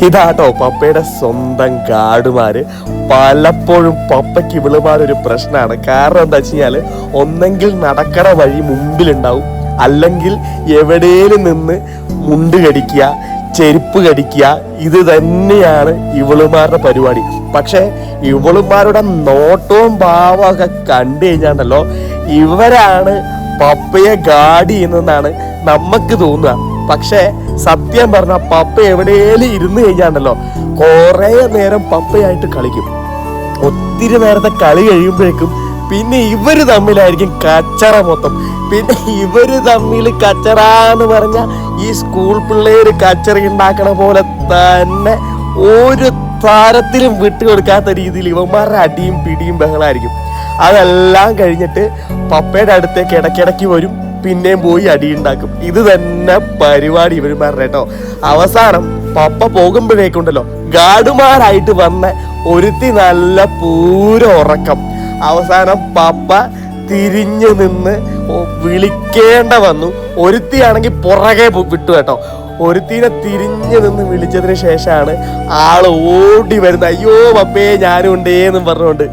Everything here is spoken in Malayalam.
ഇതാട്ടോ പപ്പയുടെ സ്വന്തം ഗാർഡുമാര്. പലപ്പോഴും പപ്പയ്ക്ക് ഇവളുമാരൊരു പ്രശ്നമാണ്. കാരണം എന്താ വെച്ച് കഴിഞ്ഞാല് ഒന്നെങ്കിൽ നടക്കണ വഴി മുമ്പിലുണ്ടാവും, അല്ലെങ്കിൽ എവിടെയും നിന്ന് മുണ്ട് കടിക്കുക, ചെരുപ്പ് കടിക്കുക. ഇത് തന്നെയാണ് ഇവളുമാരുടെ പരിപാടി. പക്ഷെ ഇവളുമാരുടെ നോട്ടവും ഭാവമൊക്കെ കണ്ടു കഴിഞ്ഞാണ്ടല്ലോ ഇവരാണ് പപ്പയെ ഗാർഡ് ചെയ്യുന്നതെന്നാണ് നമുക്ക് തോന്നുക. പക്ഷെ സത്യം പറഞ്ഞ പപ്പ എവിടെയും ഇരുന്ന് കഴിഞ്ഞാണ്ടല്ലോ കുറെ നേരം പപ്പയായിട്ട് കളിക്കും. ഒത്തിരി നേരത്തെ കളി കഴിയുമ്പോഴേക്കും പിന്നെ ഇവര് തമ്മിലായിരിക്കും കച്ചറ മൊത്തം. പിന്നെ ഇവര് തമ്മിൽ കച്ചറ എന്ന് പറഞ്ഞ ഈ സ്കൂൾ പിള്ളേര് കച്ചറ ഉണ്ടാക്കണ പോലെ തന്നെ ഒരു തരത്തിലും വിട്ടുകൊടുക്കാത്ത രീതിയിൽ ഇവന്മാരുടെ അടിയും പിടിയും ബഹളായിരിക്കും. അതെല്ലാം കഴിഞ്ഞിട്ട് പപ്പയുടെ അടുത്തേക്ക് ഇടയ്ക്കിടയ്ക്ക് വരും, പിന്നെയും പോയി അടിയുണ്ടാക്കും. ഇത് തന്നെ പരിപാടി ഇവന്മാരുടെ കേട്ടോ. അവസാനം പപ്പ പോകുമ്പോഴേക്കുണ്ടല്ലോ ഗാർഡുമാരായിട്ട് വന്ന ഒരുത്തി നല്ല പൂര ഉറക്കം. അവസാനം പപ്പ തിരിഞ്ഞു നിന്ന് വിളിക്കേണ്ട വന്നു. ഒരുത്തിയാണെങ്കിൽ പുറകെ വിട്ടു കേട്ടോ. ഒരുത്തിനെ തിരിഞ്ഞു നിന്ന് വിളിച്ചതിന് ശേഷമാണ് ആള് ഓടി വരുന്നത്. അയ്യോ പപ്പയെ ഞാനും ഉണ്ടേന്നും പറഞ്ഞുകൊണ്ട്.